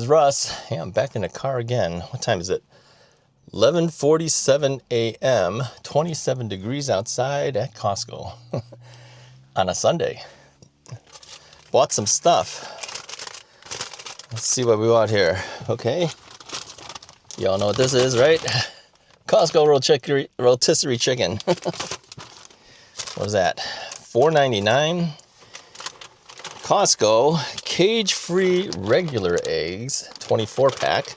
is Russ. Yeah, I'm back in the car again. What time is it? 11:47 a.m. 27 degrees outside at Costco on a Sunday. Bought some stuff. Let's see what we want here. Okay. Y'all know what this is, right? Costco rotisserie chicken. What was that? $4.99. Costco cage-free regular eggs, 24 pack.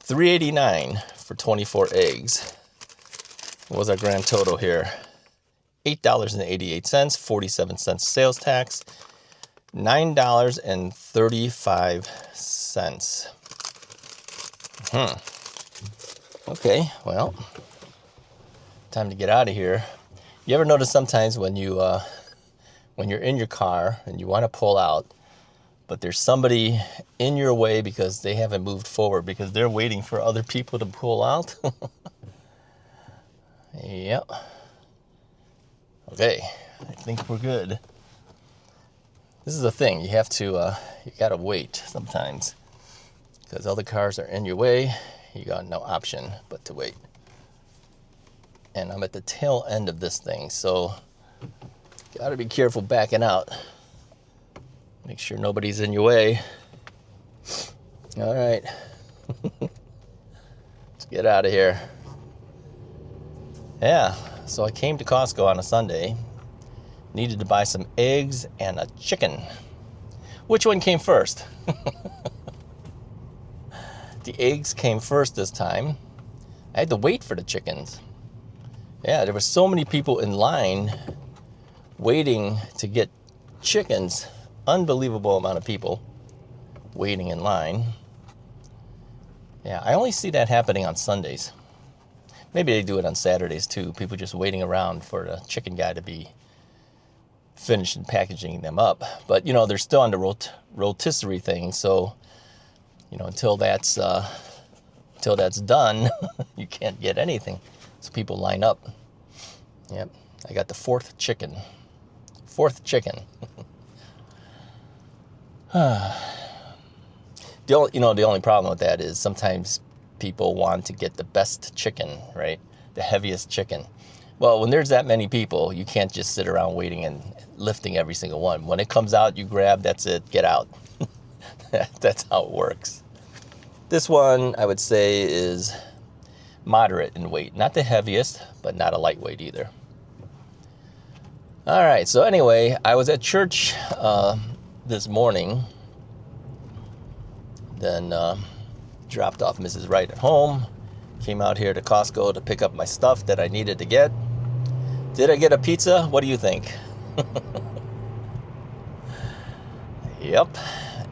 $3.89 for 24 eggs. What was our grand total here? $8.88, 47 cents sales tax, $9.35. Okay, well, time to get out of here. You ever notice sometimes when you're in your car and you want to pull out, but there's somebody in your way because they haven't moved forward because they're waiting for other people to pull out? Yep. Okay, I think we're good. This is the thing, you have to, you gotta wait sometimes because other cars are in your way. You got no option but to wait. And I'm at the tail end of this thing, so gotta be careful backing out. Make sure nobody's in your way. All right. Let's get out of here. Yeah, so I came to Costco on a Sunday. Needed to buy some eggs and a chicken. Which one came first? The eggs came first this time. I had to wait for the chickens. Yeah, there were so many people in line waiting to get chickens. Unbelievable amount of people waiting in line. Yeah, I only see that happening on Sundays. Maybe they do it on Saturdays too. People just waiting around for the chicken guy to be finished and packaging them up. But, you know, they're still on the rotisserie thing. So, you know, until that's done, you can't get anything. So people line up. Yep, I got the fourth chicken. The only problem with that is sometimes people want to get the best chicken, right? The heaviest chicken. Well, when there's that many people, you can't just sit around waiting and lifting every single one. When it comes out, you grab, that's it, get out. That's how it works. This one, I would say, is moderate in weight. Not the heaviest, but not a lightweight either. All right, so anyway, I was at church this morning. Then dropped off Mrs. Wright at home. Came out here to Costco to pick up my stuff that I needed to get. Did I get a pizza? What do you think? Yep.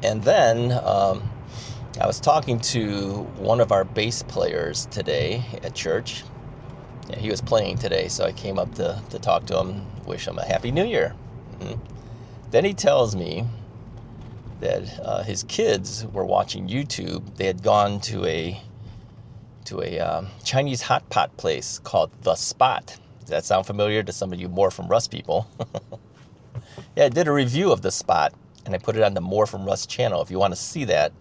And then I was talking to one of our bass players today at church. Yeah, he was playing today, so I came up to talk to him, wish him a Happy New Year. Mm-hmm. Then he tells me that his kids were watching YouTube. They had gone to a Chinese hot pot place called The Spot. Does that sound familiar to some of you More From Russ people? Yeah, I did a review of The Spot, and I put it on the More From Russ channel. If you want to see that,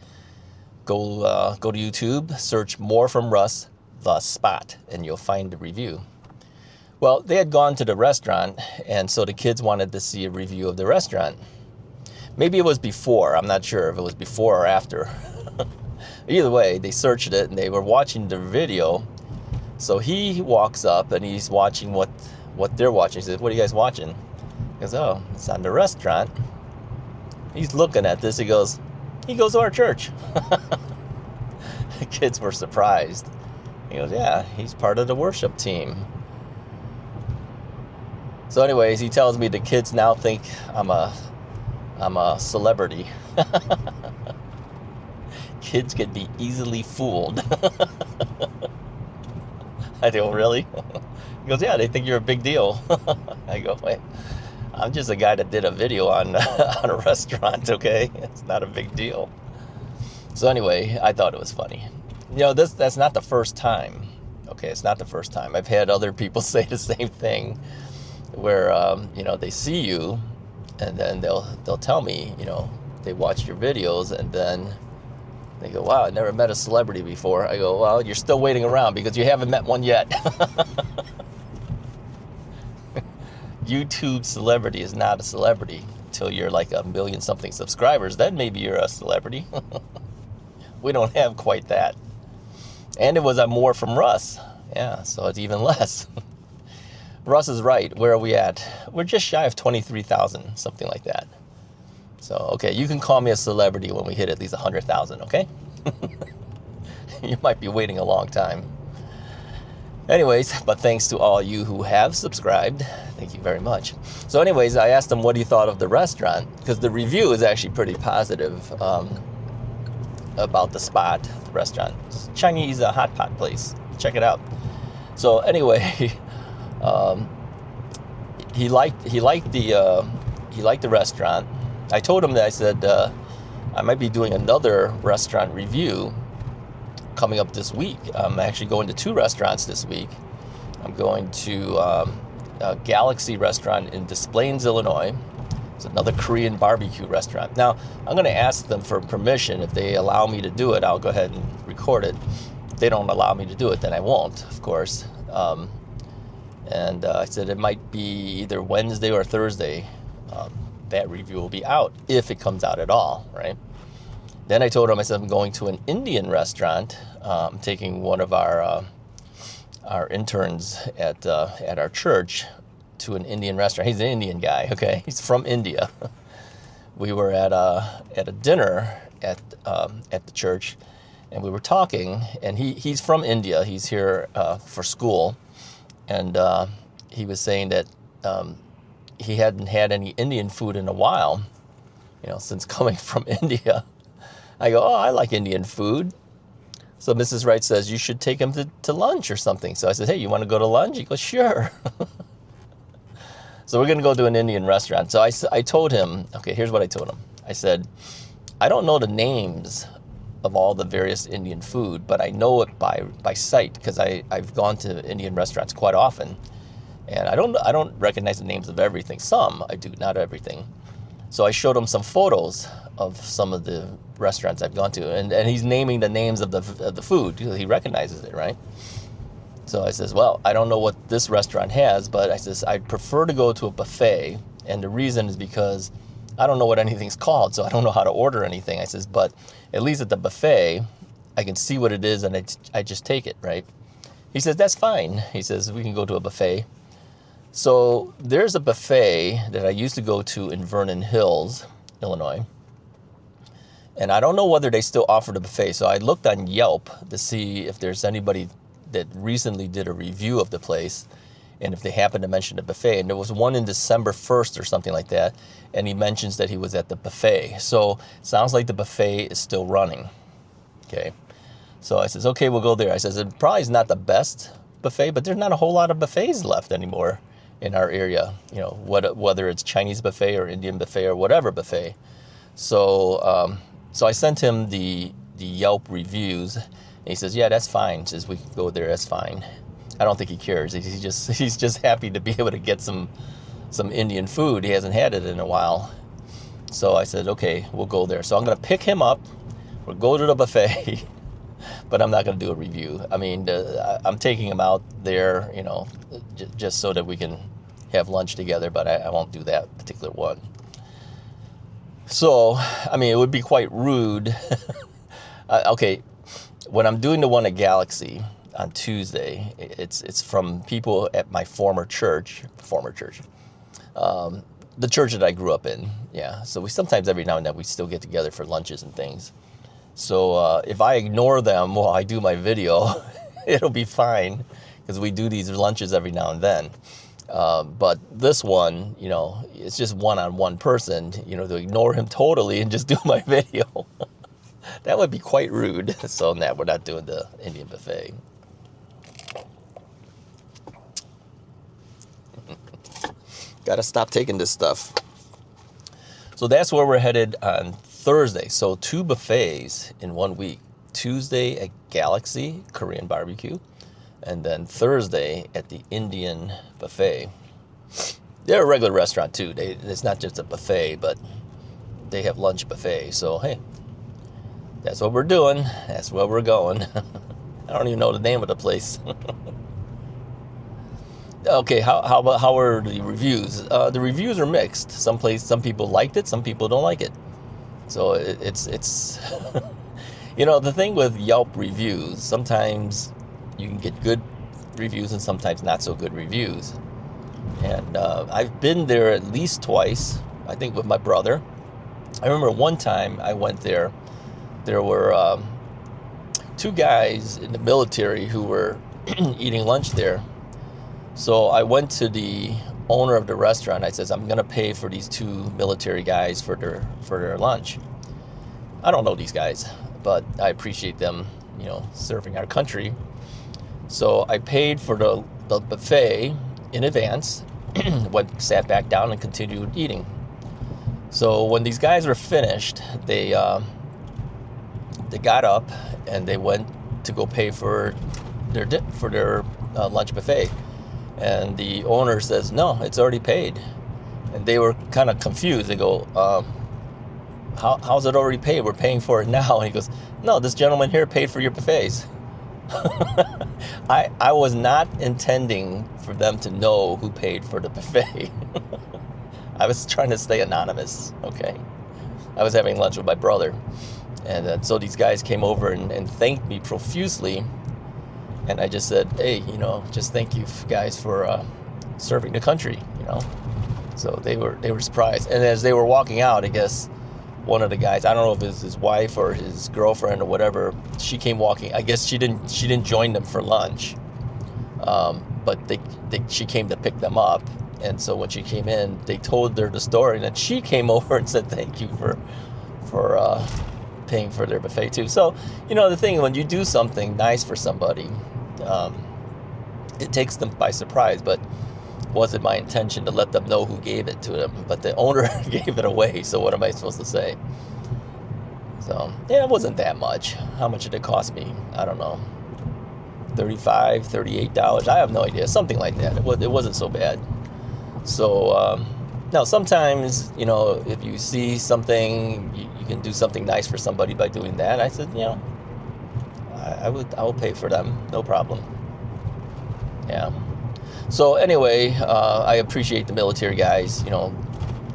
go to YouTube, search More From Russ, The Spot, and you'll find the review. Well, they had gone to the restaurant, and so the kids wanted to see a review of the restaurant. Maybe it was before. I'm not sure if it was before or after. Either way, they searched it, and they were watching the video. So he walks up, and he's watching what they're watching. He says, "What are you guys watching?" He goes, "Oh, it's on the restaurant." He's looking at this. He goes to our church. The kids were surprised. He goes, "Yeah, he's part of the worship team." So anyways, he tells me the kids now think I'm a celebrity. Kids can be easily fooled. I go, "Really?" He goes, "Yeah, they think you're a big deal." I go, "Wait, I'm just a guy that did a video on a restaurant, okay? It's not a big deal." So anyway, I thought it was funny. You know, that's not the first time. Okay, it's not the first time. I've had other people say the same thing, where they see you, and then they'll tell me, they watch your videos, and then they go, wow, I never met a celebrity before. I go, well, you're still waiting around because you haven't met one yet. YouTube celebrity is not a celebrity until you're like 1 million something subscribers. Then maybe you're a celebrity. We don't have quite that. And it was more from Russ. Yeah, so it's even less. Russ is right. Where are we at? We're just shy of 23,000, something like that. So, okay, you can call me a celebrity when we hit at least 100,000, okay? You might be waiting a long time. Anyways, but thanks to all you who have subscribed. Thank you very much. So anyways, I asked him what he thought of the restaurant, because the review is actually pretty positive about the spot, the restaurant. It's a Chinese hot pot place. Check it out. So anyway, he liked the restaurant. I told him that I said I might be doing another restaurant review coming up this week. I'm actually going to 2 restaurants this week. I'm going to a Galaxy restaurant in Des Plaines, Illinois. It's another Korean barbecue restaurant. Now, I'm going to ask them for permission. If they allow me to do it, I'll go ahead and record it. If they don't allow me to do it, then I won't, of course. And I said it might be either Wednesday or Thursday. That review will be out, if it comes out at all, right? Then I told him, I said, I'm going to an Indian restaurant. I'm taking one of our interns at our church to an Indian restaurant. He's an Indian guy, okay? He's from India. We were at a dinner at the church, and we were talking, and he's from India. He's here for school, and he was saying that he hadn't had any Indian food in a while, since coming from India. I go, oh, I like Indian food. So Mrs. Wright says, you should take him to lunch or something. So I said, hey, you want to go to lunch? He goes, sure. So we're going to go to an Indian restaurant. So I told him, okay, here's what I told him. I said, I don't know the names of all the various Indian food, but I know it by sight, because I've gone to Indian restaurants quite often. And I don't recognize the names of everything. Some I do, not everything. So I showed him some photos of some of the restaurants I've gone to, and he's naming the names of the food. He recognizes it, right? So I says, well, I don't know what this restaurant has, but I says, I'd prefer to go to a buffet, and the reason is because I don't know what anything's called, so I don't know how to order anything. I says, but at least at the buffet, I can see what it is, and I just take it, right? He says, that's fine. He says, we can go to a buffet. So there's a buffet that I used to go to in Vernon Hills, Illinois. And I don't know whether they still offer the buffet. So I looked on Yelp to see if there's anybody that recently did a review of the place, and if they happen to mention the buffet. And there was one in December 1st or something like that. And he mentions that he was at the buffet. So it sounds like the buffet is still running. Okay. So I says, okay, we'll go there. I says, it probably is not the best buffet, but there's not a whole lot of buffets left anymore in our area, whether it's Chinese buffet or Indian buffet or whatever buffet. So so I sent him the Yelp reviews, and he says, yeah, that's fine. He says, we can go there, that's fine. I don't think he cares. He's just happy to be able to get some Indian food. He hasn't had it in a while. So I said, okay, we'll go there. So I'm going to pick him up. We'll go to the buffet, but I'm not going to do a review. I mean, I'm taking him out there, just so that we can have lunch together, but I won't do that particular one. So, I mean, it would be quite rude. Okay, when I'm doing the one at Galaxy on Tuesday, it's from people at my former church, the church that I grew up in. Yeah, so we sometimes every now and then we still get together for lunches and things. So if I ignore them while I do my video, it'll be fine, because we do these lunches every now and then. But this one, it's just one-on-one person, to ignore him totally and just do my video. That would be quite rude. So now we're not doing the Indian buffet. Got to stop taking this stuff. So that's where we're headed on Thursday. So 2 buffets in 1 week. Tuesday at Galaxy Korean barbecue, and then Thursday at the Indian buffet. They're a regular restaurant too. It's not just a buffet, but they have lunch buffet. So hey, that's what we're doing. That's where we're going. I don't even know the name of the place. Okay, how are the reviews? The reviews are mixed. Some people liked it, some people don't like it. So it's you know, the thing with Yelp reviews, sometimes you can get good reviews and sometimes not so good reviews. And I've been there at least twice, I think with my brother. I remember one time I went there, there were 2 guys in the military who were eating lunch there. So I went to the owner of the restaurant. I says, I'm going to pay for these 2 military guys for their lunch. I don't know these guys, but I appreciate them, you know, serving our country. So I paid for the buffet in advance, sat back down and continued eating. So when these guys were finished, they got up and they went to go pay for their lunch buffet. And the owner says, no, it's already paid. And they were kind of confused. They go, how's it already paid? We're paying for it now. And he goes, no, this gentleman here paid for your buffets. I was not intending for them to know who paid for the buffet. I was trying to stay anonymous, okay? I was having lunch with my brother. And so these guys came over and thanked me profusely. And I just said, hey, you know, just thank you guys for serving the country, you know. So they were surprised. And as they were walking out, I guess one of the guys, I don't know if it was his wife or his girlfriend or whatever, she came walking. I guess she didn't join them for lunch, but she came to pick them up. And so when she came in, they told her the story, and then she came over and said thank you for paying for their buffet too. So, you know, the thing, when you do something nice for somebody, it takes them by surprise, but wasn't my intention to let them know who gave it to them, but the owner gave it away, so what am I supposed to say? So, yeah, it wasn't that much. How much did it cost me? I don't know. $35, $38? I have no idea. Something like that. It wasn't so bad. So, now sometimes, you know, if you see something, you can do something nice for somebody by doing that. I said, you know, I will pay for them, no problem. Yeah. So anyway, I appreciate the military guys. You know,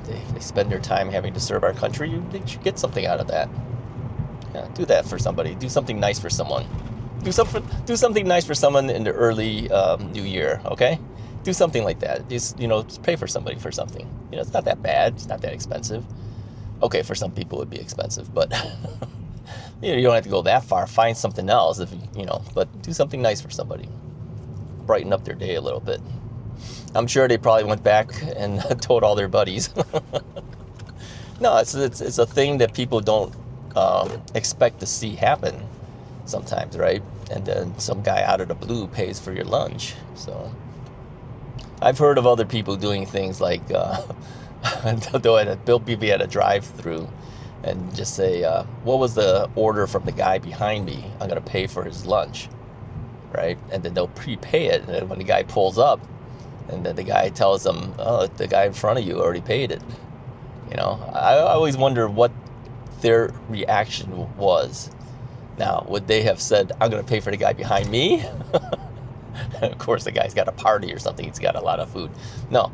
they spend their time having to serve our country. They should get something out of that. Yeah, do that for somebody. Do something nice for someone. Do something nice for someone in the early new year. Okay, do something like that. Just, you know, just pay for somebody for something. You know, it's not that bad. It's not that expensive. Okay, for some people it'd be expensive, but you know, you don't have to go that far. Find something else, if you know. But do something nice for somebody. Brighten up their day a little bit. I'm sure they probably went back and told all their buddies. No, it's a thing that people don't expect to see happen sometimes, right? And then some guy out of the blue pays for your lunch. So I've heard of other people doing things like they'll be at a drive-through and just say, what was the order from the guy behind me? I'm going to pay for his lunch. Right? And then they'll prepay it. And then when the guy pulls up, and then the guy tells them, oh, the guy in front of you already paid it. You know, I always wonder what their reaction was. Now, would they have said, I'm going to pay for the guy behind me? Of course, the guy's got a party or something. He's got a lot of food. No.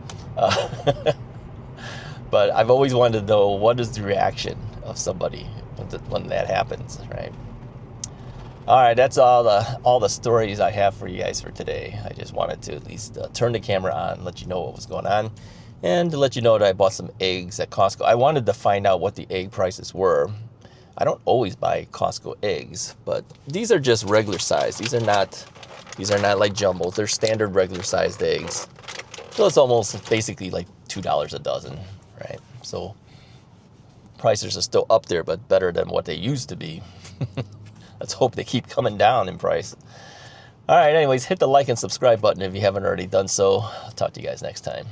But I've always wanted to know, what is the reaction of somebody when that happens, right? All right, that's all the stories I have for you guys for today. I just wanted to at least turn the camera on, let you know what was going on, and to let you know that I bought some eggs at Costco. I wanted to find out what the egg prices were. I don't always buy Costco eggs, but these are just regular size. These are not like jumbos. They're standard regular sized eggs. So it's almost basically like $2 a dozen, right? So prices are still up there, but better than what they used to be. Let's hope they keep coming down in price. All right, anyways, hit the like and subscribe button if you haven't already done so. I'll talk to you guys next time.